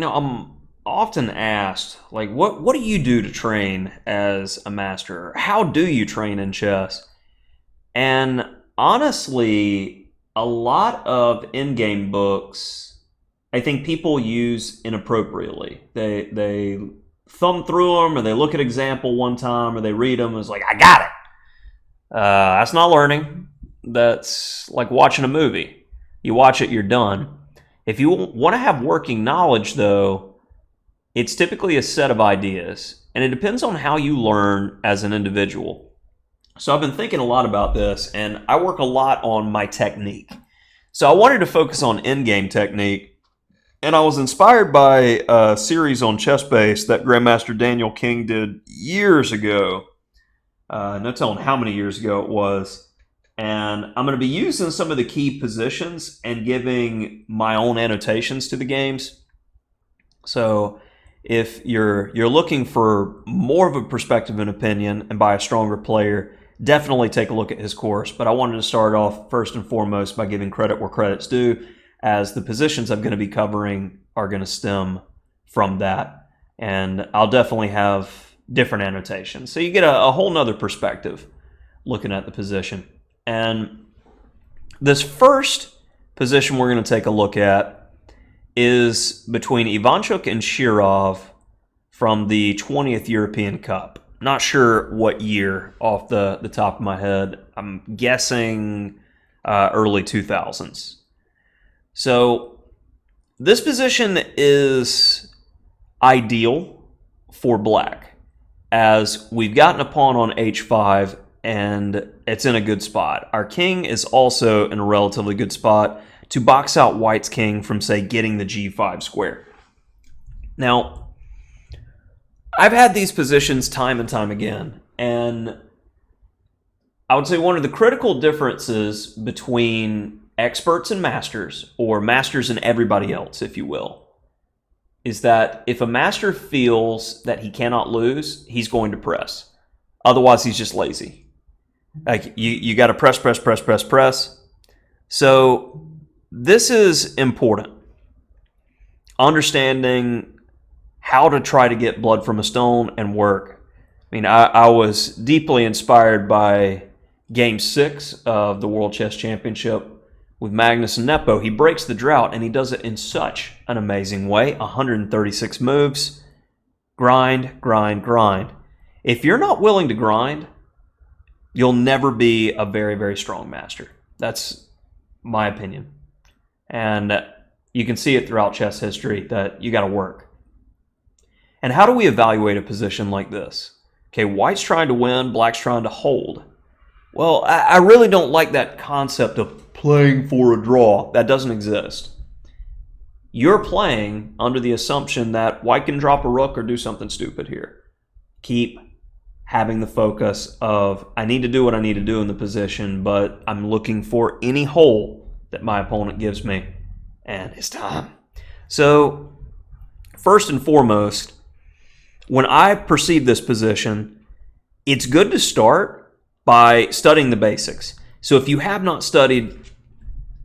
I'm often asked, like, what do you do to train as a master? How do you train in chess? And honestly, a lot of in-game books, I think people use inappropriately. They thumb through them, or they look at example one time, or they read them. It's like, I got it. That's not learning. That's like watching a movie. You watch it, you're done. If you want to have working knowledge, though, it's typically a set of ideas, and it depends on how you learn as an individual. So I've been thinking a lot about this, and I work a lot on my technique. So I wanted to focus on endgame technique, and I was inspired by a series on ChessBase that Grandmaster Daniel King did years ago. No telling how many years ago it was. And I'm going to be using some of the key positions and giving my own annotations to the games. So if you're looking for more of a perspective and opinion and by a stronger player, definitely take a look at his course. But I wanted to start off first and foremost by giving credit where credit's due, as the positions I'm going to be covering are going to stem from that. And I'll definitely have different annotations. So you get a whole nother perspective looking at the position. And this first position we're going to take a look at is between Ivanchuk and Shirov from the 20th European Cup. Not sure what year off the top of my head. I'm guessing early 2000s. So this position is ideal for black, as we've gotten a pawn on h5 and it's in a good spot. Our king is also in a relatively good spot to box out white's king from, say, getting the g5 square. Now, I've had these positions time and time again, and I would say one of the critical differences between experts and masters, or masters and everybody else, if you will, is that if a master feels that he cannot lose, he's going to press. Otherwise, he's just lazy. Like, you got to press, press, press, press, press. So this is important. Understanding how to try to get blood from a stone and work. I mean, I was deeply inspired by Game 6 of the World Chess Championship with Magnus and Nepo. He breaks the drought, and he does it in such an amazing way. 136 moves. Grind, grind, grind. If you're not willing to grind, you'll never be a very, very strong master. That's my opinion. And you can see it throughout chess history that you got to work. And how do we evaluate a position like this? Okay, white's trying to win, black's trying to hold. Well, I really don't like that concept of playing for a draw. That doesn't exist. You're playing under the assumption that white can drop a rook or do something stupid here. Keep having the focus of, I need to do what I need to do in the position, but I'm looking for any hole that my opponent gives me, and it's time. So, first and foremost, when I perceive this position, it's good to start by studying the basics. So if you have not studied,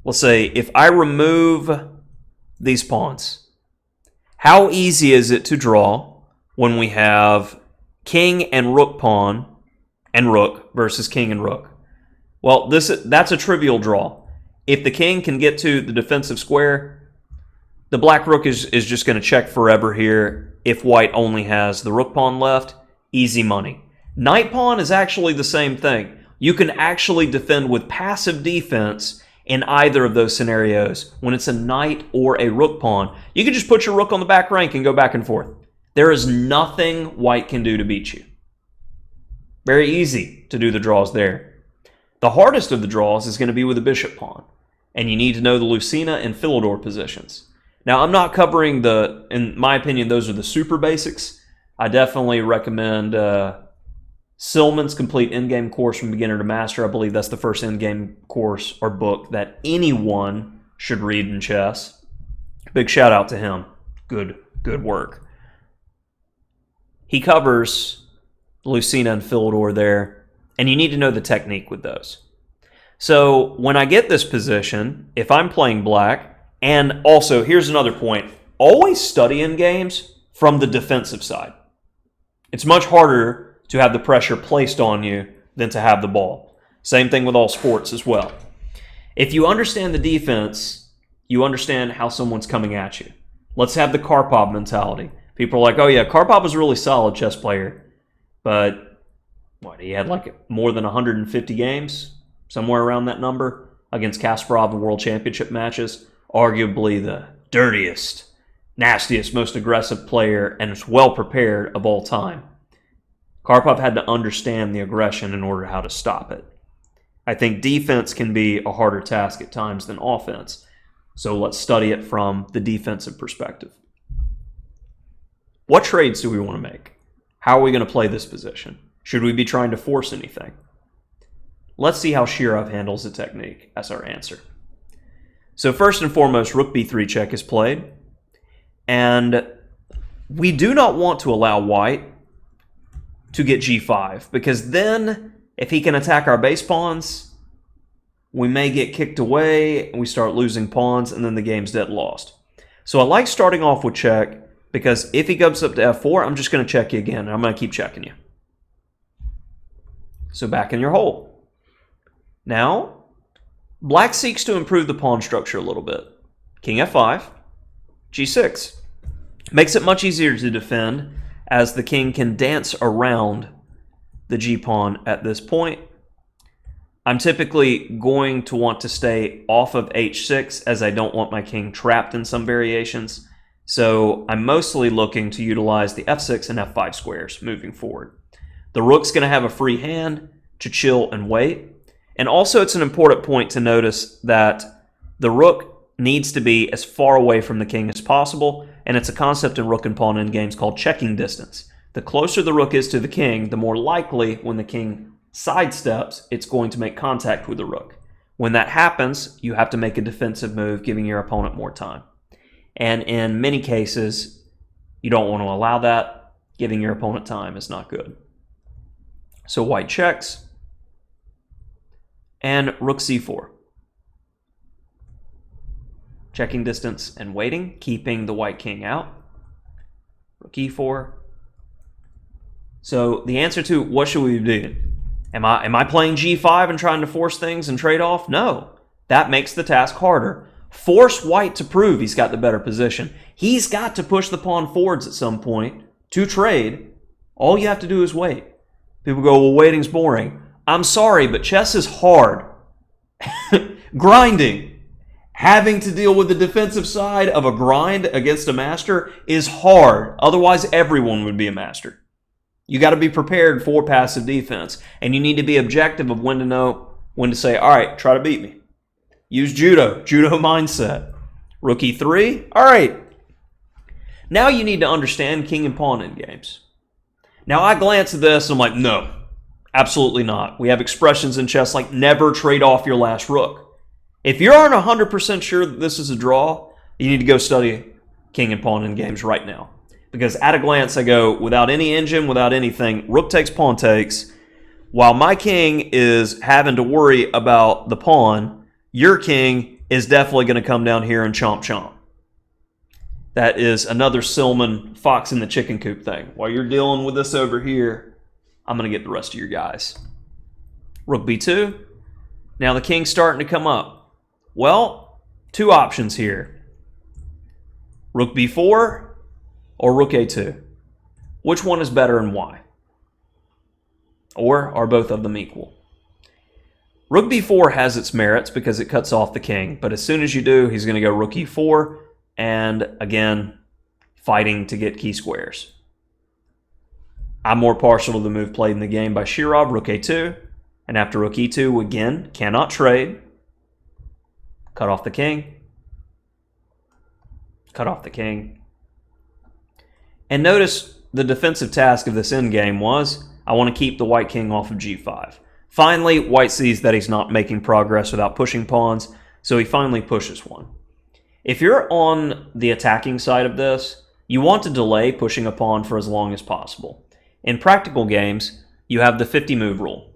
let's say, if I remove these pawns, how easy is it to draw when we have king and rook pawn and rook versus king and rook? Well, that's a trivial draw. If the king can get to the defensive square, the black rook is just going to check forever here. If white only has the rook pawn left, easy money. Knight pawn is actually the same thing. You can actually defend with passive defense in either of those scenarios. When it's a knight or a rook pawn, you can just put your rook on the back rank and go back and forth. There is nothing white can do to beat you. Very easy to do the draws there. The hardest of the draws is going to be with the bishop pawn, and you need to know the Lucena and Philidor positions. Now, I'm not covering in my opinion, those are the super basics. I definitely recommend Silman's Complete Endgame Course from Beginner to Master. I believe that's the first endgame course or book that anyone should read in chess. Big shout out to him. Good work. He covers Lucena and Philidor there, and you need to know the technique with those. So when I get this position, if I'm playing black, and also here's another point, always study in games from the defensive side. It's much harder to have the pressure placed on you than to have the ball. Same thing with all sports as well. If you understand the defense, you understand how someone's coming at you. Let's have the Karpov mentality. People are like, oh yeah, Karpov was a really solid chess player, but he had like more than 150 games, somewhere around that number, against Kasparov in world championship matches. Arguably the dirtiest, nastiest, most aggressive player, and is well prepared of all time. Karpov had to understand the aggression in order how to stop it. I think defense can be a harder task at times than offense. So let's study it from the defensive perspective. What trades do we want to make? How are we going to play this position? Should we be trying to force anything? Let's see how Shirov handles the technique as our answer. So first and foremost, Rook B3 check is played. And we do not want to allow White to get G5, because then if he can attack our base pawns, we may get kicked away and we start losing pawns, and then the game's dead lost. So I like starting off with check, because if he goes up to F4, I'm just going to check you again, and I'm going to keep checking you. So back in your hole. Now, Black seeks to improve the pawn structure a little bit. King F5, G6. Makes it much easier to defend, as the king can dance around the G-pawn at this point. I'm typically going to want to stay off of H6, as I don't want my king trapped in some variations. So I'm mostly looking to utilize the F6 and F5 squares moving forward. The rook's going to have a free hand to chill and wait. And also it's an important point to notice that the rook needs to be as far away from the king as possible, and it's a concept in rook and pawn endgames called checking distance. The closer the rook is to the king, the more likely when the king sidesteps, it's going to make contact with the rook. When that happens, you have to make a defensive move, giving your opponent more time. And in many cases, you don't want to allow that. Giving your opponent time is not good. So White checks, and Rook C4. Checking distance and waiting, keeping the White king out. Rook E4. So the answer to what should we be doing? Am I playing G5 and trying to force things and trade off? No. That makes the task harder. Force White to prove he's got the better position. He's got to push the pawn forwards at some point to trade. All you have to do is wait. People go, well, waiting's boring. I'm sorry, but chess is hard. Grinding. Having to deal with the defensive side of a grind against a master is hard. Otherwise, everyone would be a master. You got to be prepared for passive defense. And you need to be objective of when to know when to say, all right, try to beat me. Use judo mindset. Rook E3, all right. Now you need to understand king and pawn in games. Now I glance at this and I'm like, no, absolutely not. We have expressions in chess like never trade off your last rook. If you aren't 100% sure that this is a draw, you need to go study king and pawn in games right now. Because at a glance I go, without any engine, without anything, rook takes, pawn takes. While my king is having to worry about the pawn, your king is definitely going to come down here and chomp chomp. That is another Silman fox in the chicken coop thing. While you're dealing with this over here, I'm going to get the rest of your guys. Rook B2. Now the king's starting to come up. Well, two options here. Rook B4 or Rook A2. Which one is better and why? Or are both of them equal? Rook B4 has its merits because it cuts off the king, but as soon as you do, he's going to go Rook E4, and again, fighting to get key squares. I'm more partial to the move played in the game by Shirov, Rook A2, and after Rook E2, again, cannot trade. Cut off the king. Cut off the king. And notice the defensive task of this endgame was, I want to keep the white king off of G5. Finally, White sees that he's not making progress without pushing pawns, so he finally pushes one. If you're on the attacking side of this, you want to delay pushing a pawn for as long as possible. In practical games, you have the 50-move rule.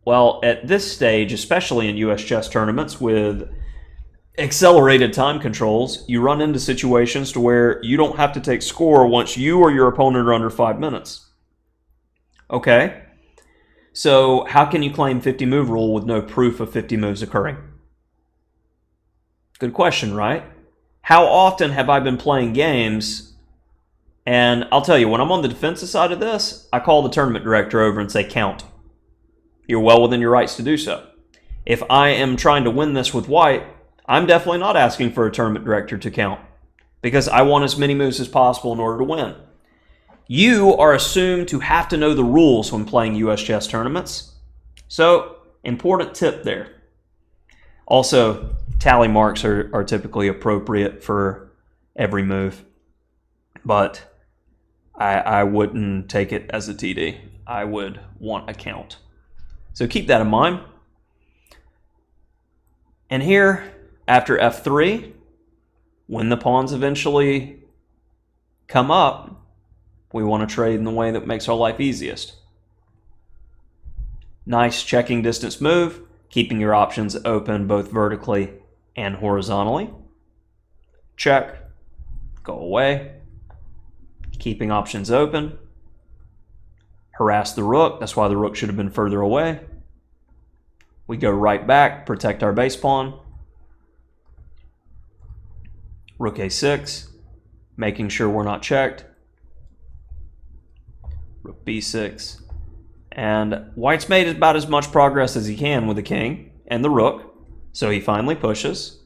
Well, at this stage, especially in US chess tournaments with accelerated time controls, you run into situations to where you don't have to take score once you or your opponent are under 5 minutes. Okay, so how can you claim 50 move rule with no proof of 50 moves occurring? Good question, right? How often have I been playing games, and I'll tell you, when I'm on the defensive side of this, I call the tournament director over and say, count. You're well within your rights to do so. If I am trying to win this with white, I'm definitely not asking for a tournament director to count, because I want as many moves as possible in order to win. You are assumed to have to know the rules when playing US chess tournaments. So, important tip there. Also, tally marks are typically appropriate for every move, but I wouldn't take it as a TD. I would want a count. So keep that in mind. And here, after F3, when the pawns eventually come up, we want to trade in the way that makes our life easiest. Nice checking distance move, keeping your options open both vertically and horizontally. Check, go away. Keeping options open. Harass the rook, that's why the rook should have been further away. We go right back, protect our base pawn. Rook A6, making sure we're not checked. Rook B6. And white's made about as much progress as he can with the king and the rook, so he finally pushes.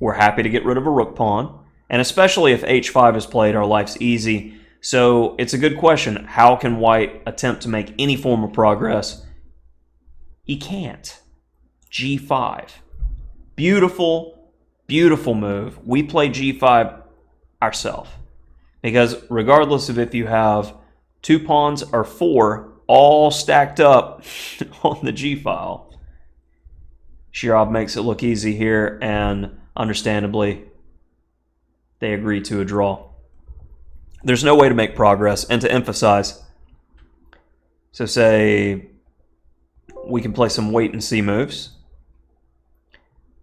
We're happy to get rid of a rook pawn, and especially if H5 is played, our life's easy. So it's a good question. How can white attempt to make any form of progress? He can't. G5. Beautiful, beautiful move. We play G5 ourselves, because regardless of if you have 2 pawns or 4 all stacked up on the G file, Shirov makes it look easy here, and understandably, they agree to a draw. There's no way to make progress, and to emphasize, so say we can play some wait and see moves,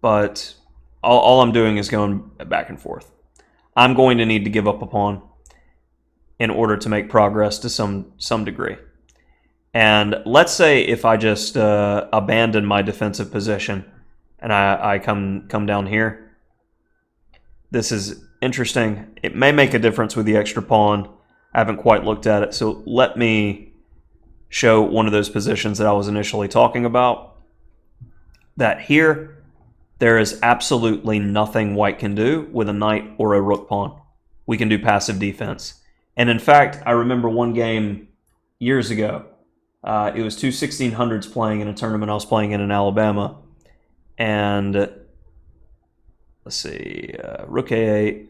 but all I'm doing is going back and forth. I'm going to need to give up a pawn in order to make progress to some degree. And let's say if I just abandon my defensive position and I come down here. This is interesting. It may make a difference with the extra pawn. I haven't quite looked at it, so let me show one of those positions that I was initially talking about. That here, there is absolutely nothing white can do with a knight or a rook pawn. We can do passive defense. And in fact, I remember one game years ago. It was 2 1600s playing in a tournament I was playing in Alabama. And let's see, Rook A8.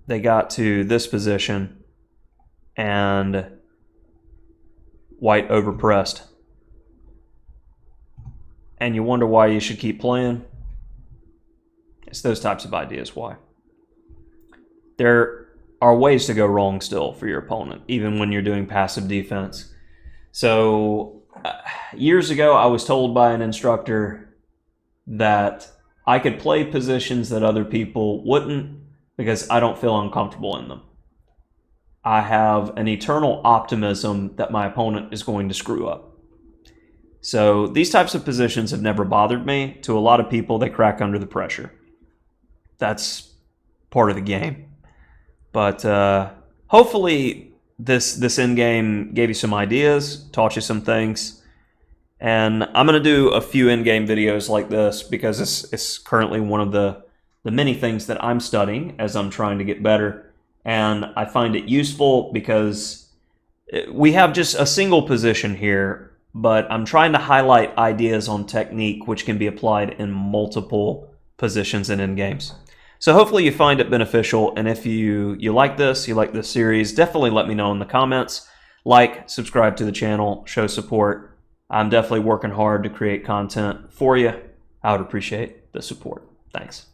They got to this position, and white overpressed. And you wonder why you should keep playing. It's those types of ideas why. There are ways to go wrong still for your opponent, even when you're doing passive defense. So years ago, I was told by an instructor that I could play positions that other people wouldn't because I don't feel uncomfortable in them. I have an eternal optimism that my opponent is going to screw up. So these types of positions have never bothered me. To a lot of people, they crack under the pressure. That's part of the game. But hopefully this endgame gave you some ideas, taught you some things. And I'm going to do a few endgame videos like this because it's currently one of the many things that I'm studying as I'm trying to get better. And I find it useful because we have just a single position here, but I'm trying to highlight ideas on technique which can be applied in multiple positions in endgames. So hopefully you find it beneficial, and if you like this series, definitely let me know in the comments. Like, subscribe to the channel, show support. I'm definitely working hard to create content for you. I would appreciate the support. Thanks.